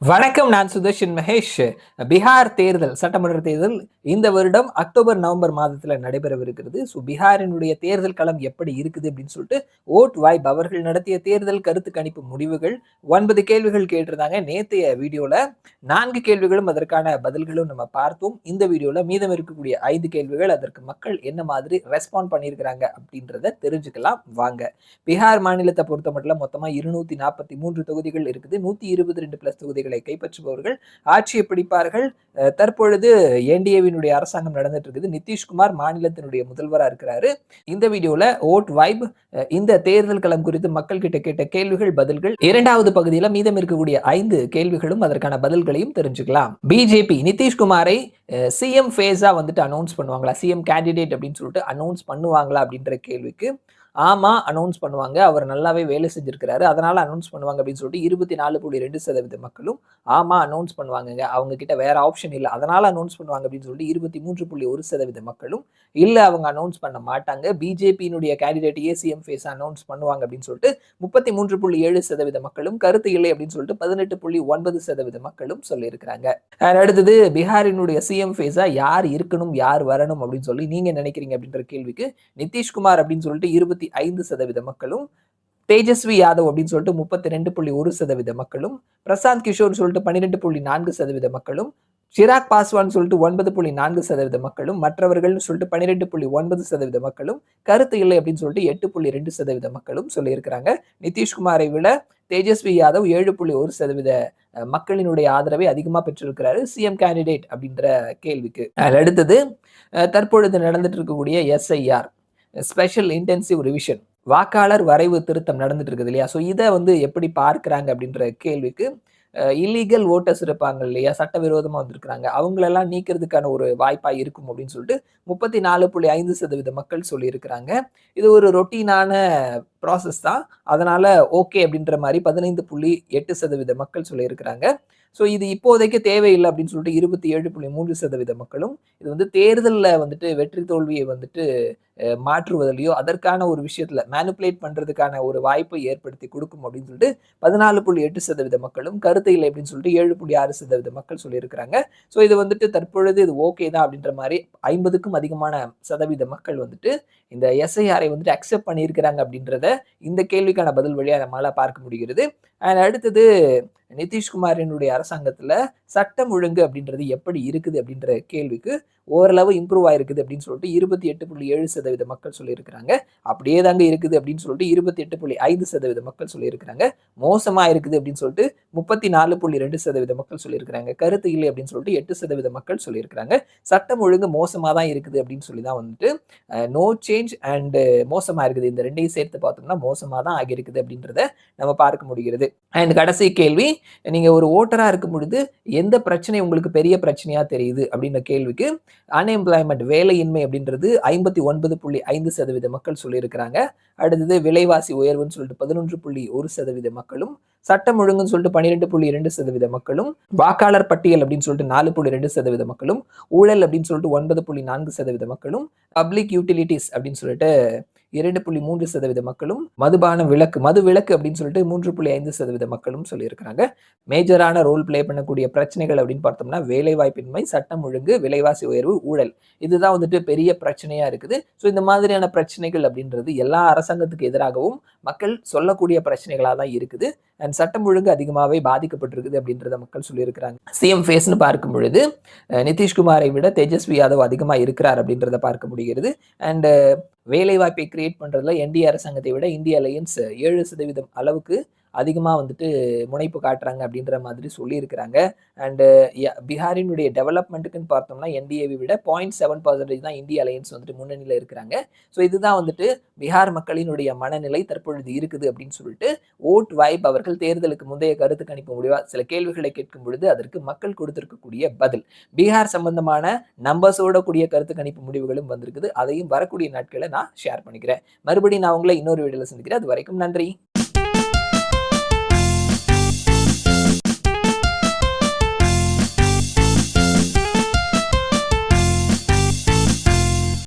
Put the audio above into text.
வணக்கம். நான் சுதர்ஷன் மகேஷ். பீகார் தேர்தல், சட்டமன்ற தேர்தல் இந்த வருடம் அக்டோபர், நவம்பர் மாதத்துல நடைபெறவிருக்கிறது. பீகாரினுடைய தேர்தல் களம் எப்படி இருக்குது அப்படின்னு சொல்லிட்டு ஓட் வைப் அவர்கள் நடத்திய தேர்தல் கருத்து கணிப்பு முடிவுகள் 9 கேள்விகள் கேட்டிருந்தாங்க. நேத்தைய வீடியோல 4 கேள்விகளும் அதற்கான பதில்களும் நம்ம பார்த்தோம். இந்த வீடியோல மீதம் இருக்கக்கூடிய 5 கேள்விகள், அதற்கு மக்கள் என்ன மாதிரி ரெஸ்பாண்ட் பண்ணியிருக்கிறாங்க அப்படின்றத தெரிஞ்சுக்கலாம் வாங்க. பீகார் மாநிலத்தை பொறுத்த மட்டும் மொத்தமா 243 தொகுதிகள் இருக்குது. 122 பிளஸ் தொகுதிகளை கைப்பற்றுபவர்கள் ஆட்சியை பிடிப்பார்கள். தற்பொழுது என்டிஏவினுடைய அரசாங்கம் நடந்துட்டு இருக்குது. நிதிஷ்குமார் மாநிலத்தினுடைய முதல்வராக இருக்கிறாரு. இந்த வீடியோல ஓட் வைப், இந்த தேர்தல் களம் குறித்து மக்கள் கிட்ட கேட்ட கேள்விகள், பதில்கள், இரண்டாவது பகுதியில் மீதம் இருக்கக்கூடிய 5 கேள்விகளும் அதற்கான பதில்களையும் தெரிஞ்சுக்கலாம். பிஜேபி நிதிஷ்குமாரை சிஎம் ஃபேஸா வந்துட்டு அனௌன்ஸ் பண்ணுவாங்களா, சிஎம் கேண்டிடேட் அப்படின்னு சொல்லிட்டு அனௌன்ஸ் பண்ணுவாங்களா அப்படின்ற கேள்விக்கு ஆமா அனௌன்ஸ் பண்ணுவாங்க. அவர் நல்லாவே வேலை செஞ்சிருக்கிறாரு, அதனால அனௌன்ஸ் பண்ணுவாங்க அப்படின்னு சொல்லிட்டு 24.2% மக்களும் ஆமா அனௌன்ஸ் பண்ணுவாங்க, அவங்க கிட்ட வேற ஆப்ஷன் இல்லை அதனால அனௌன்ஸ் பண்ணுவாங்க அப்படின்னு சொல்லிட்டு 23.1% மக்களும் இல்ல அவங்க அனௌன்ஸ் பண்ண மாட்டாங்க, பிஜேபியினுடைய கேண்டிடேட் ஏசிஎம் ஃபேஸ் அனௌன்ஸ் பண்ணுவாங்க அப்படின்னு சொல்லிட்டு 33.7% மக்களும், கருத்து இல்லை அப்படின்னு சொல்லிட்டு 18.9% மக்களும் சொல்லியிருக்கிறாங்க. அடுத்தது பீகாரினுடைய சிஎம் ஃபேஸா யார் இருக்கணும், யார் வரணும் அப்படின்னு சொல்லி நீங்க நினைக்கிறீங்க அப்படின்ற கேள்விக்கு நிதிஷ்குமார் அப்படின்னு சொல்லிட்டு 25% மக்களும், தேஜஸ்வி யாதவ் அப்படின்னு சொல்லிட்டு 32.1% மக்களும், பிரசாந்த் கிஷோர் சொல்லிட்டு 12.4% மக்களும், சிராக் பாஸ்வான் சொல்லிட்டு 9.4% மக்களும், மற்றவர்கள் சொல்லிட்டு 12.9% மக்களும், கருத்து இல்லை அப்படின்னு சொல்லிட்டு 8.2% மக்களும் சொல்லியிருக்கிறாங்க. நிதிஷ்குமாரை விட தேஜஸ்வி யாதவ் 7.1% மக்களினுடைய ஆதரவை அதிகமாக பெற்றிருக்கிறாரு சிஎம் கேண்டிடேட் அப்படின்ற கேள்விக்கு. அடுத்தது தற்பொழுது நடந்துட்டு இருக்கக்கூடிய எஸ்ஐஆர், ஸ்பெஷல் இன்டென்சிவ் ரிவிஷன், வாக்காளர் வரைவு திருத்தம் நடந்துட்டு இருக்குது இல்லையா, ஸோ இதை வந்து எப்படி பார்க்குறாங்க அப்படின்ற கேள்விக்கு இல்லீகல் ஓட்டர்ஸ் இருப்பாங்க இல்லையா, சட்டவிரோதமாக வந்திருக்கிறாங்க, அவங்களெல்லாம் நீக்கிறதுக்கான ஒரு வாய்ப்பாக இருக்கும் அப்படின்னு சொல்லிட்டு 34.5% மக்கள் சொல்லியிருக்கிறாங்க. இது ஒரு ரொட்டீனான ப்ராசஸ் தான், அதனால ஓகே அப்படின்ற மாதிரி 15.8% மக்கள் சொல்லியிருக்கிறாங்க. ஸோ இது இப்போதைக்கு தேவையில்லை அப்படின்னு சொல்லிட்டு 27.3% மக்களும், இது வந்து தேர்தலில் வந்துட்டு வெற்றி தோல்வியை வந்துட்டு மாற்றுவதிலையோ அதற்கான ஒரு விஷயத்துல மேனிப்புலேட் பண்றதுக்கான ஒரு வாய்ப்பை ஏற்படுத்தி கொடுக்கும் அப்படின்னு சொல்லிட்டு 14.8% மக்களும், கருத்து இல்லை அப்படின்னு சொல்லிட்டு 7.6% மக்கள் சொல்லியிருக்கிறாங்க. ஸோ இது வந்துட்டு தற்பொழுது இது ஓகே தான் அப்படின்ற மாதிரி 50க்கும் அதிகமான சதவீத மக்கள் வந்துட்டு இந்த எஸ்ஐஆரை வந்துட்டு அக்செப்ட் பண்ணியிருக்கிறாங்க அப்படின்றத இந்த கேள்விக்கான பதில் வழியாக நம்மளால பார்க்க முடிகிறது. அண்ட் அடுத்தது நிதிஷ்குமாரினுடைய அரசாங்கத்துல சட்டம் ஒழுங்கு அப்படின்றது எப்படி இருக்குது அப்படின்ற கேள்விக்கு ஓரளவு இம்ப்ரூவ் ஆயிருக்குது அப்படின்னு சொல்லிட்டு 28.7% மக்கள் சொல்லியிருக்கிறாங்க. அப்படியே தாங்க இருக்குது அப்படின்னு சொல்லிட்டு 28.5% மக்கள் சொல்லியிருக்கிறாங்க. மோசமா இருக்குது அப்படின்னு சொல்லிட்டு 34.2% மக்கள் சொல்லியிருக்கிறாங்க. கருத்து இல்லை அப்படின்னு சொல்லிட்டு 8% மக்கள் சொல்லியிருக்கிறாங்க. சட்டம் ஒழுங்கு மோசமா தான் இருக்குது அப்படின்னு சொல்லி தான் வந்துட்டு நோ சேஞ்ச் அண்ட் மோசமா இருக்குது, இந்த ரெண்டையும் சேர்த்து பார்த்தோம்னா மோசமா தான் ஆகியிருக்குது அப்படின்றத நம்ம பார்க்க முடிகிறது. அண்ட் கடைசி கேள்வி, நீங்க ஒரு ஓட்டரா இருக்கும் பொழுது எந்த பிரச்சனை உங்களுக்கு பெரிய பிரச்சனையா தெரியுது அப்படின்ற கேள்விக்கு அன்எம்ப்ளாய்மெண்ட், வேலையின்மை அப்படின்றது 59.5% மக்கள் சொல்லியிருக்கிறாங்க. அடுத்தது விலைவாசி உயர்வுன்னு சொல்லிட்டு 11.1% மக்களும், சட்டம் ஒழுங்குன்னு சொல்லிட்டு 12.2% மக்களும், வாக்காளர் பட்டியல் அப்படின்னு சொல்லிட்டு 4.2% மக்களும், ஊழல் அப்படின்னு சொல்லிட்டு 9.4% மக்களும், பப்ளிக் யூட்டிலிட்டிஸ் அப்படின்னு சொல்லிட்டு 2.3% மக்களும், மதுபான விலக்கு, மது விலக்கு அப்படின்னு சொல்லிட்டு 3.5% மக்களும் சொல்லியிருக்கிறாங்க. மேஜரான ரோல் பிளே பண்ணக்கூடிய பிரச்சனைகள் அப்படின்னு பார்த்தோம்னா வேலை வாய்ப்பின்மை, சட்டம் ஒழுங்கு, விலைவாசி உயர்வு, ஊழல், இதுதான் வந்துட்டு பெரிய பிரச்சனையா இருக்குது. ஸோ இந்த மாதிரியான பிரச்சனைகள் அப்படின்றது எல்லா அரசாங்கத்துக்கு எதிராகவும் மக்கள் சொல்லக்கூடிய பிரச்சனைகளாக தான் இருக்குது. அண்ட் சட்டம் ஒழுங்கு அதிகமாகவே பாதிக்கப்பட்டிருக்குது அப்படின்றத மக்கள் சொல்லியிருக்கிறாங்க. சிஎம் ஃபேஸ்னு பார்க்கும் பொழுது நிதிஷ்குமாரை விட தேஜஸ்வி யாதவ் அதிகமாக இருக்கிறார் அப்படின்றத பார்க்க முடிகிறது. அண்ட் வேலை வாய்ப்பை கிரியேட் பண்றதுல என்டிஏ அரசாங்கத்தை விட இந்திய அலையன்ஸ் 7% அளவுக்கு அதிகமாக வந்துட்டு முனைப்பு காட்டுறாங்க அப்படின்ற மாதிரி சொல்லியிருக்கிறாங்க. அண்டு பீகாரினுடைய டெவலப்மெண்ட்டுக்குன்னு பார்த்தோம்னா என்டிஏவை விட 0.7% தான் இந்திய அலையன்ஸ் வந்துட்டு முன்னணியில் இருக்கிறாங்க. ஸோ இதுதான் வந்துட்டு பீகார் மக்களினுடைய மனநிலை தற்பொழுது இருக்குது அப்படின்னு சொல்லிட்டு ஓட் வைப் அவர்கள் தேர்தலுக்கு முந்தைய கருத்து கணிப்பு முடிவாக சில கேள்விகளை கேட்கும் பொழுது அதற்கு மக்கள் கொடுத்திருக்கக்கூடிய பதில். பீகார் சம்பந்தமான நம்பர்ஸோட கூடிய கருத்து கணிப்பு முடிவுகளும் வந்திருக்குது. அதையும் வரக்கூடிய நாட்களை நான் ஷேர் பண்ணிக்கிறேன். மறுபடியும் நான் உங்களை இன்னொரு வீடியோவில் சந்திக்கிறேன். அது வரைக்கும் நன்றி.